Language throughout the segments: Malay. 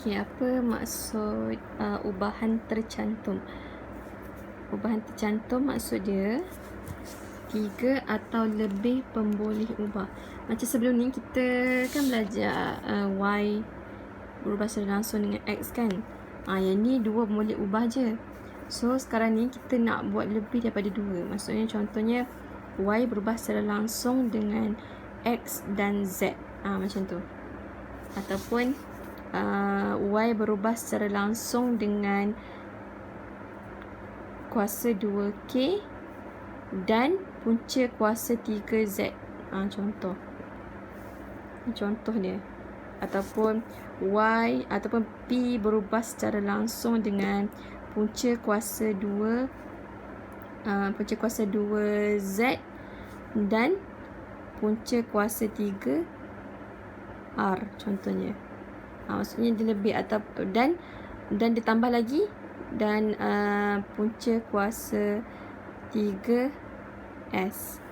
Okey, apa maksud ubahan tercantum? Ubahan tercantum maksud dia 3 atau lebih pemboleh ubah. Macam sebelum ni kita kan belajar Y berubah secara langsung dengan X kan. Yang ni 2 boleh ubah je. So sekarang ni kita nak buat lebih daripada 2. Maksudnya contohnya Y berubah secara langsung dengan X dan Z. Macam tu. Ataupun Y berubah secara langsung dengan kuasa 2K dan punca kuasa 3Z. Contoh dia. Ataupun Y ataupun P berubah secara langsung dengan punca kuasa 2Z dan punca kuasa 3R contohnya. Maksudnya dia lebih atau dan ditambah lagi dan punca kuasa 3S.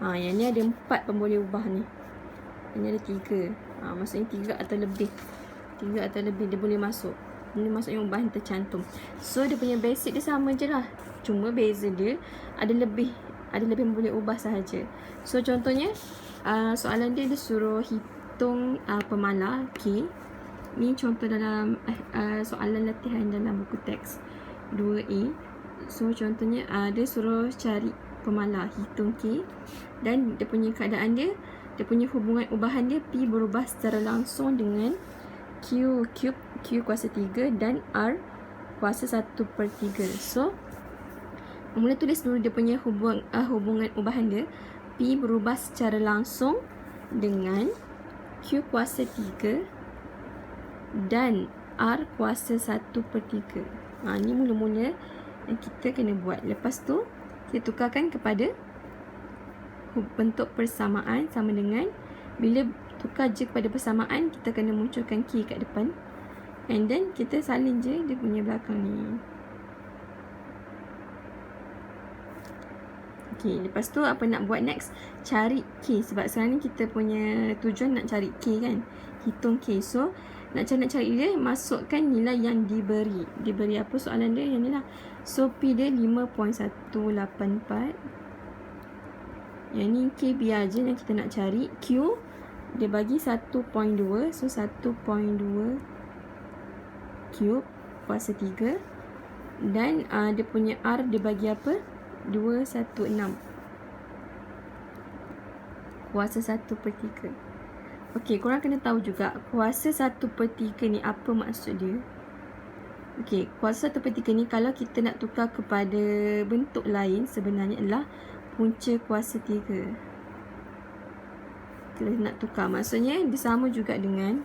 Yang ni ada 4 pemboleh ubah ni. Ini ada 3. Maksudnya 3 atau lebih. 3 atau lebih dia boleh masuk. Ini maksudnya ubahan tercantum. So dia punya basic dia sama je lah. Cuma beza dia ada lebih boleh ubah sahaja. So contohnya soalan dia suruh hitung pemalar K. Ni contoh dalam soalan latihan dalam buku teks 2A. So contohnya dia suruh cari pemalar, hitung K, dan dia punya keadaan dia punya hubungan ubahan dia P berubah secara langsung dengan Q kuasa 3 dan R kuasa 1/3. So mula tulis dulu dia punya hubungan ubahan dia. P berubah secara langsung dengan Q kuasa 3 dan R kuasa 1/3. Ni mula-mula yang kita kena buat. Lepas tu kita tukarkan kepada bentuk persamaan sama dengan, bila tukar je kepada persamaan, kita kena munculkan K kat depan, and then kita salin je dia punya belakang ni. Okay, lepas tu apa nak buat next? Cari K. Sebab sekarang ni kita punya tujuan nak cari K kan, hitung K. So nak cari dia, masukkan nilai yang diberi. Diberi apa soalan dia? Yang ni lah. So P dia 5.184. Yang ni K biar je yang kita nak cari. Q dia bagi 1.2. So 1.2 cube kuasa 3. Dan dia punya R dia bagi apa? 216 kuasa 1/3. Okey, korang kena tahu juga kuasa 1/3 ni apa maksud dia. Okey, kuasa 1/3 ni kalau kita nak tukar kepada bentuk lain, sebenarnya adalah punca kuasa 3. Kita nak tukar, maksudnya dia sama juga dengan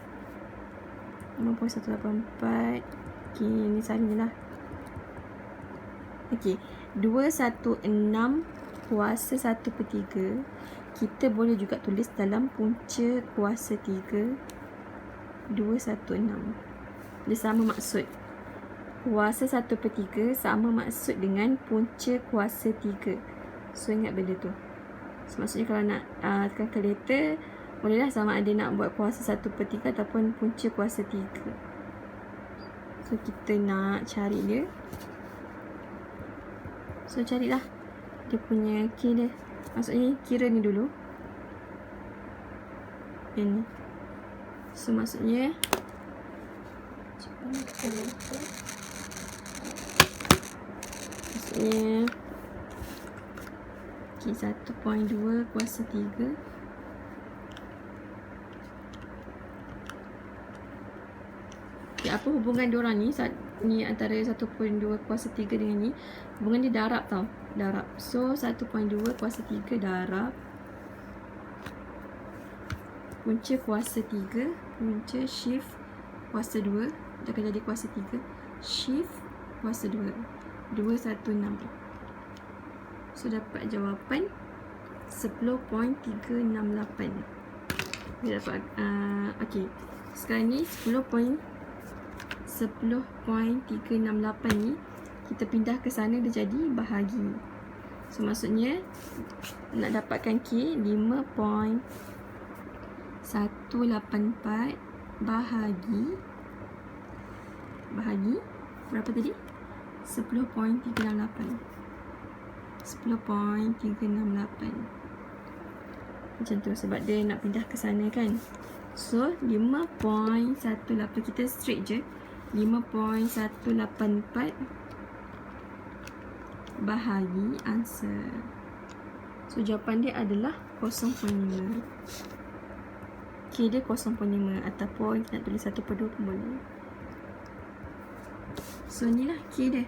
5.184. Okey, ni salin lah. Okey, 216 kuasa 1/3 kita boleh juga tulis dalam punca kuasa 3 216. Dia sama maksud. Kuasa 1/3 sama maksud dengan punca kuasa 3. So ingat benda tu. So maksudnya kalau nak tekan kalkulator, bolehlah sama ada nak buat kuasa 1/3 ataupun punca kuasa 3. So kita nak cari dia. So carilah dia punya K dia. Maksudnya kira ni dulu. Ini. So maksudnya K 1.2 kuasa 3. Apa hubungan diorang ni? Ni antara 1.2 kuasa 3 dengan ni, hubungan dia darab tau. Darab. So 1.2 kuasa 3 darab punca kuasa 3, punca shift kuasa 2, dia akan jadi kuasa 3, shift kuasa 2, 216. So dapat jawapan 10.368. Dia dapat okey. Sekarang ni 10.368 ni kita pindah ke sana, dia jadi bahagi. So maksudnya nak dapatkan K 5.184 bahagi bahagi berapa tadi? 10.368. 10.368 macam tu, sebab dia nak pindah ke sana kan. So 5.18, kita straight je, 5.184 bahagi answer. So jawapan dia adalah 0.5. K dia 0.5 ataupun kita nak tulis 1/2 pun boleh. So inilah K dia.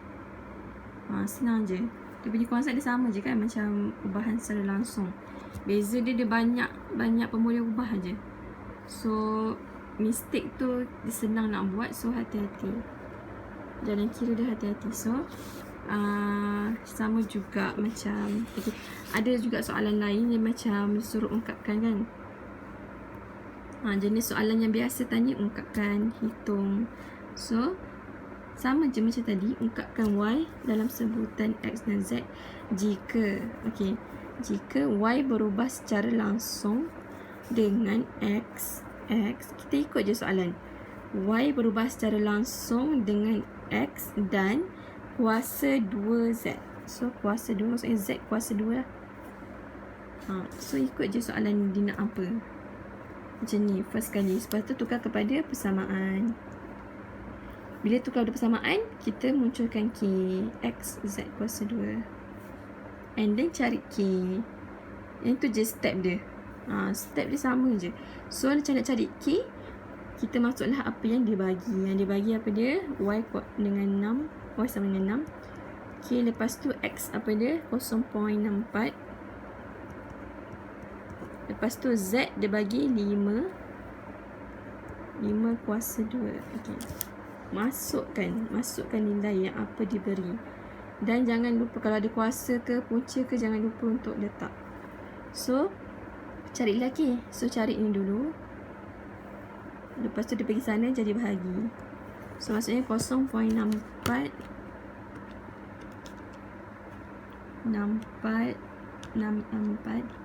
Senang je. Dia punya konsep dia sama je kan, macam ubahan secara langsung. Beza dia banyak pemulihan ubah je. So mistake tu dia senang nak buat, so hati-hati. Jalan kira dia hati-hati. So sama juga macam ada juga soalan lain yang macam suruh ungkapkan kan. Jenis soalan yang biasa tanya ungkapkan, hitung. So sama je macam tadi, ungkapkan Y dalam sebutan X dan Z jika jika Y berubah secara langsung dengan X, kita ikut je soalan. Y berubah secara langsung dengan X dan kuasa 2Z. So kuasa 2 maksudnya Z kuasa 2 lah. So ikut je soalan dia nak apa. Macam ni first kali. Lepas tu tukar kepada persamaan. Bila tukar pada persamaan, kita munculkan K, X, Z kuasa 2. And then cari K. Yang tu je step dia. Step dia sama je. So macam nak cari K, kita masuklah apa yang dia bagi. Yang dia bagi apa dia? Y dengan 6. Y sama dengan 6. K lepas tu X apa dia? 0.64. Lepas tu Z dia bagi 5 kuasa 2. Masukkan nilai yang apa diberi. Dan jangan lupa kalau ada kuasa ke punca ke, jangan lupa untuk letak. So carilah K. So cari ni dulu. Lepas tu dia pergi sana jadi bahagi. So maksudnya 0.64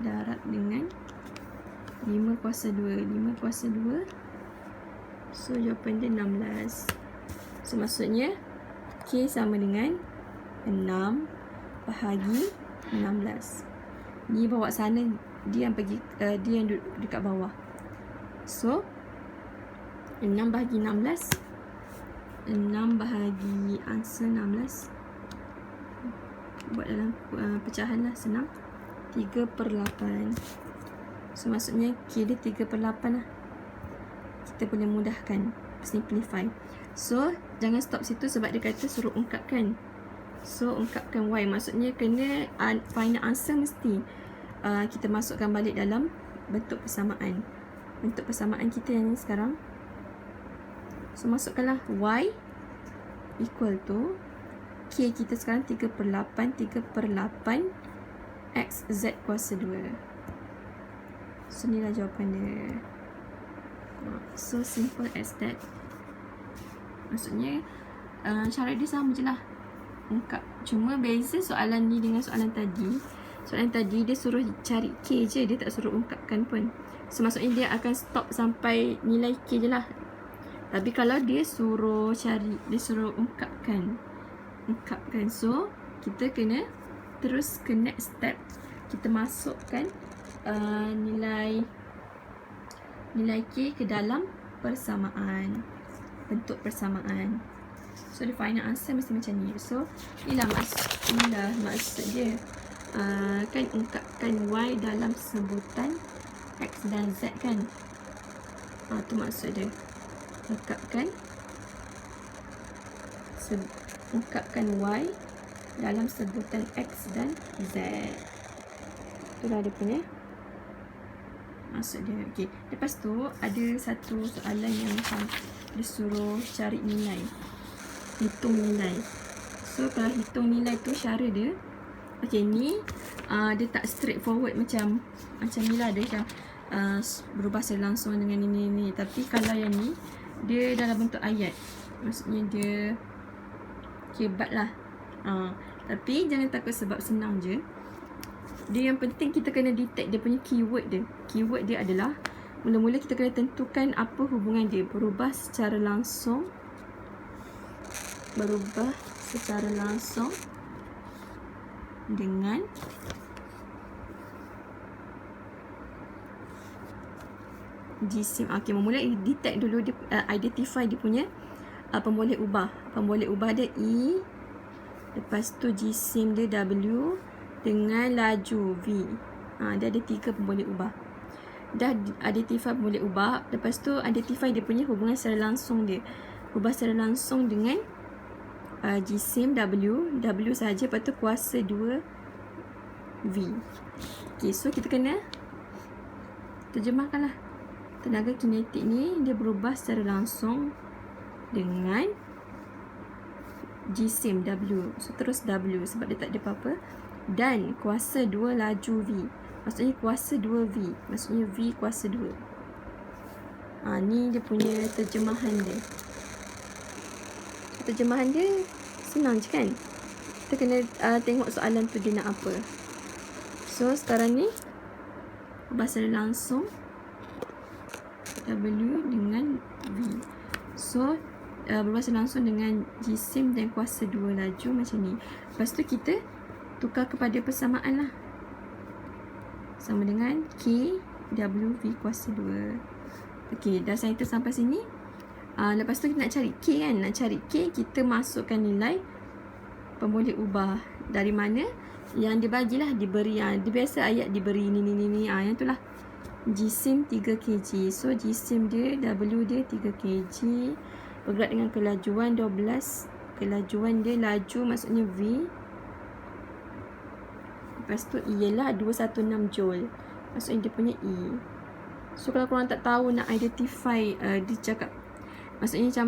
darab dengan 5 kuasa 2. 5 kuasa 2. So jawapan dia 16. So maksudnya K sama dengan 6 bahagi 16. Ni bawa sana, dia yang pergi dia yang duduk dekat bawah. So 6 bahagi 16. 6 bahagi answer 16. Buat dalam pecahan lah, senang. 3/8. So maksudnya K dia 3/8 lah. Kita boleh mudahkan, simplify. So jangan stop situ sebab dia kata suruh ungkapkan. So ungkapkan Y, maksudnya kena final answer mesti kita masukkan balik dalam bentuk persamaan. Bentuk persamaan kita yang ni sekarang. So masukkanlah Y equal to K kita sekarang 3/8 X Z kuasa 2. So inilah jawapan dia. So simple as that. Maksudnya cara dia sama je lah, ungkap. Cuma beza soalan ni dengan soalan tadi. Soalan tadi dia suruh cari K je, dia tak suruh ungkapkan pun. So maksudnya dia akan stop sampai nilai K je lah. Tapi kalau dia suruh cari, dia suruh ungkapkan. So kita kena terus ke next step. Kita masukkan nilai K ke dalam persamaan, bentuk persamaan. So the final answer mesti macam ni. So inilah maksud dia. Kan ungkapkan Y dalam sebutan X dan Z kan. Tu maksud dia. Ungkapkan Y dalam sebutan X dan Z. Itulah dia punya maksud dia. Okay. Lepas tu ada satu soalan yang macam dia suruh cari nilai, hitung nilai. So kalau hitung nilai tu cara dia, okay, ni dia tak straightforward macam ni lah. Dia macam berubah secara langsung dengan ini. Tapi kalau yang ni dia dalam bentuk ayat, maksudnya dia kebat lah. Tapi jangan takut sebab senang je. Dia yang penting kita kena detect dia punya keyword dia. Keyword dia adalah, mula-mula kita kena tentukan apa hubungan dia. Berubah secara langsung berubah secara langsung dengan jisim. Okey, memula detect dulu dia, identify dia punya pemboleh ubah. Pemboleh ubah dia E, lepas tu jisim dia W dengan laju V. Dia ada 3 pemboleh ubah. Dah identify pemboleh ubah, lepas tu identify dia punya hubungan secara langsung dia. Ubah secara langsung dengan jisim W saja, lepas tu kuasa 2 V. Okey, so kita kena terjemahkanlah. Tenaga kinetik ni dia berubah secara langsung dengan jisim W. So terus W sebab dia tak ada apa-apa. Dan kuasa 2 laju V. Maksudnya kuasa 2V. Maksudnya V kuasa 2. Ni dia punya terjemahan dia. Terjemahan dia senang je kan? Kita kena tengok soalan tu dia nak apa. So sekarang ni ubah secara langsung W dengan V. So berubah secara langsung dengan jisim dan kuasa 2 laju macam ni. Lepas tu kita tukar kepada persamaan lah. Sama dengan K W V kuasa 2. Okey, dah saya sampai sini. Lepas tu kita nak cari K kan. Nak cari K, kita masukkan nilai pemboleh ubah. Dari mana? Yang dia bagilah, diberi. Dia biasa ayat diberi ni. Yang tu lah. Jisim 3 kg. So jisim dia, W dia 3 kg. Bergerak dengan kelajuan 12. Kelajuan dia laju maksudnya V. Lepas tu E ialah 216 joule. Maksudnya dia punya E. So kalau korang tak tahu nak identify, dia cakap, maksudnya macam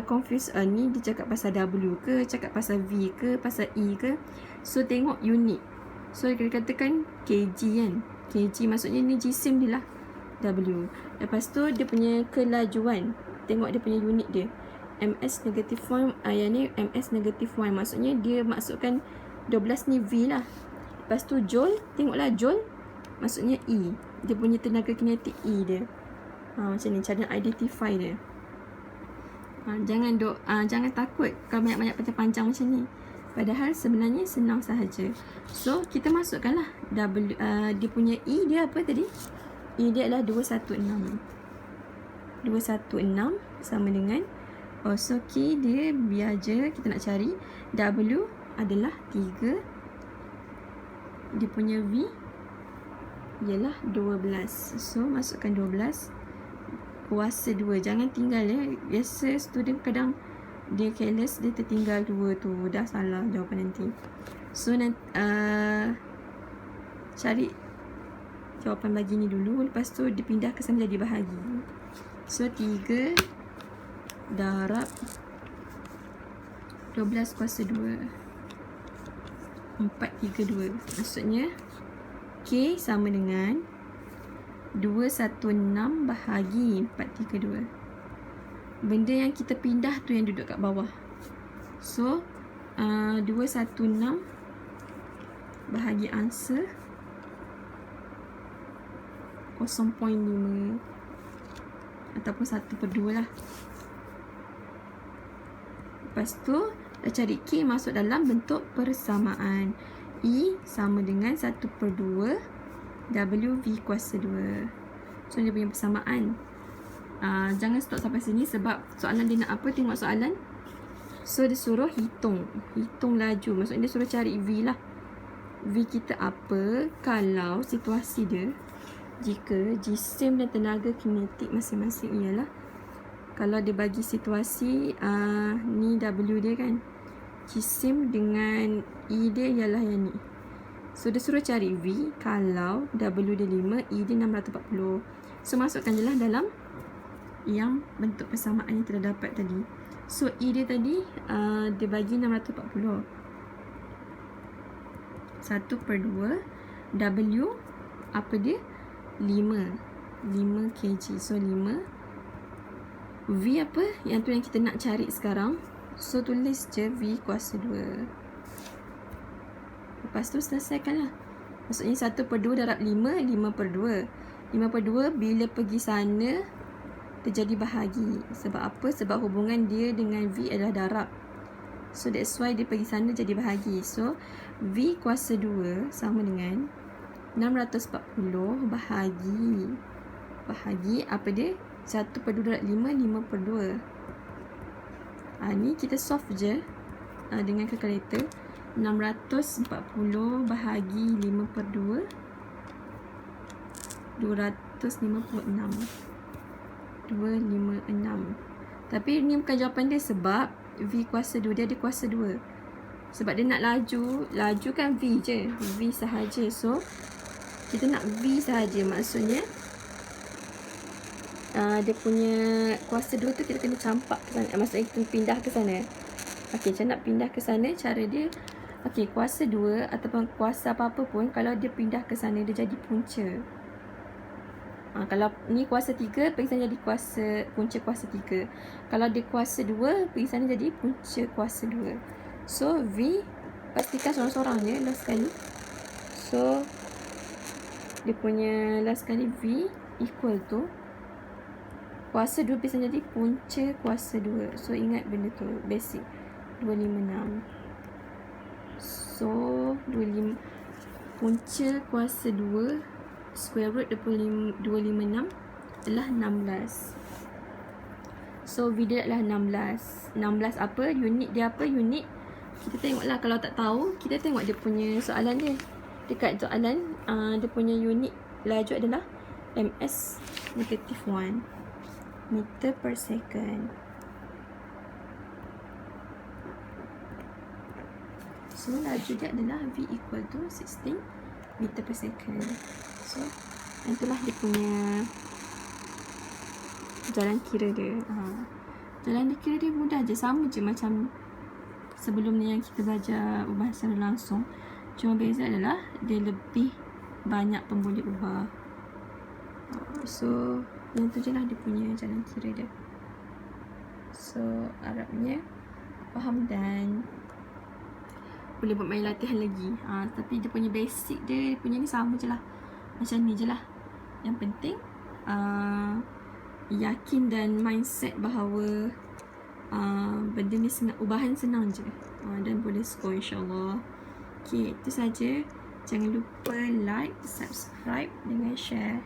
confuse, ni dia cakap pasal W ke, cakap pasal V ke, pasal E ke. So tengok unit. So kita katakan kg kan. Kg maksudnya ni jisim dia lah, W. Lepas tu dia punya kelajuan, tengok dia punya unit dia, ms negative 1. Yang ni ms negative 1. Maksudnya dia masukkan 12 ni V lah. Lepas tu joule, tengoklah joule maksudnya E. Dia punya tenaga kinetik E dia. Macam ni cara identify dia. Jangan takut kalau banyak-banyak panjang-panjang macam ni. Padahal sebenarnya senang sahaja. So kita masukkanlah W, dia punya E dia apa tadi? E dia adalah 216. 216 sama dengan, so K dia biar je kita nak cari. W adalah 3. Dia punya V ialah 12. So masukkan 12 kuasa 2. Jangan tinggal biasa student kadang dia careless, dia tertinggal 2 tu, dah salah jawapan nanti. So cari jawapan bagi ni dulu, lepas tu dipindah ke sana jadi bahagi. So 3 darab 12 kuasa 2 432. Maksudnya K sama dengan 216 bahagi 432. Benda yang kita pindah tu yang duduk kat bawah. So 216 bahagi answer 0.5 ataupun 1/2 lah. Lepas tu dah cari K masuk dalam bentuk persamaan. E sama dengan 1/2 W V kuasa 2. So dia punya persamaan. Jangan stop sampai sini sebab soalan dia nak apa, tengok soalan. So dia suruh hitung laju. Maksudnya dia suruh cari V lah. V kita apa kalau situasi dia, jika jisim dan tenaga kinetik masing-masing ialah, kalau dia bagi situasi ni W dia kan, jisim dengan E dia ialah yang ni. So dia suruh cari V kalau W dia 5, E dia 640. So masukkan je lah dalam yang bentuk persamaan yang kita dapat tadi. So E dia tadi dia bagi 640. 1/2 W apa dia? 5 kg. So 5. V apa? Yang tu yang kita nak cari sekarang. So tulis je V kuasa 2. Lepas tu selesaikan lah. Maksudnya 1/2 darab 5, 5/2. 5/2 bila pergi sana terjadi bahagi. Sebab apa? Sebab hubungan dia dengan V adalah darab. So that's why dia pergi sana jadi bahagi. So V kuasa 2 sama dengan 640 bahagi apa dia? 1/5, 5/2. Ni kita solve je dengan kalkulator. 640 bahagi 5/2, 256. Tapi ni bukan jawapan dia sebab V kuasa 2, dia ada kuasa 2. Sebab dia nak laju kan V je, V sahaja. So kita nak V sahaja, maksudnya dia punya kuasa 2 tu kita kena campak ke sana. Maksudnya kita pindah ke sana. Okey, macam nak pindah ke sana, cara dia kuasa 2 ataupun kuasa apa-apa pun, kalau dia pindah ke sana dia jadi punca. Kalau ni kuasa 3, pergi sana jadi punca kuasa 3. Kalau dia kuasa 2, pergi sana jadi punca kuasa 2. So V pastikan sorang-sorang je last sekali. So dia punya last sekali V equal to kuasa 2 pergi sana jadi punca kuasa 2. So ingat benda tu basic. 256. So 25 punca kuasa 2 square root 256 adalah 16. So V dia adalah 16. 16 apa? Unit dia apa? Unit kita tengoklah. Kalau tak tahu, kita tengok dia punya soalan dia. Dekat soalan dia punya unit laju adalah ms -1 meter per second. So laju dia adalah V equal to 16 meter per second. So itulah dia punya jalan kira dia. Jalan kira dia mudah je, sama je macam sebelum ni yang kita belajar ubah secara langsung. Cuma beza adalah dia lebih banyak pemboleh ubah. So yang tu je lah dia punya jalan kira dia. So harapnya faham dan boleh buat main latihan lagi. Tapi dia punya basic dia punya ni sama je lah, macam ni je lah. Yang penting yakin dan mindset bahawa benda ni senang, ubahan senang je, dan boleh score insyaAllah. Okay, itu saja. Jangan lupa like, subscribe dengan share.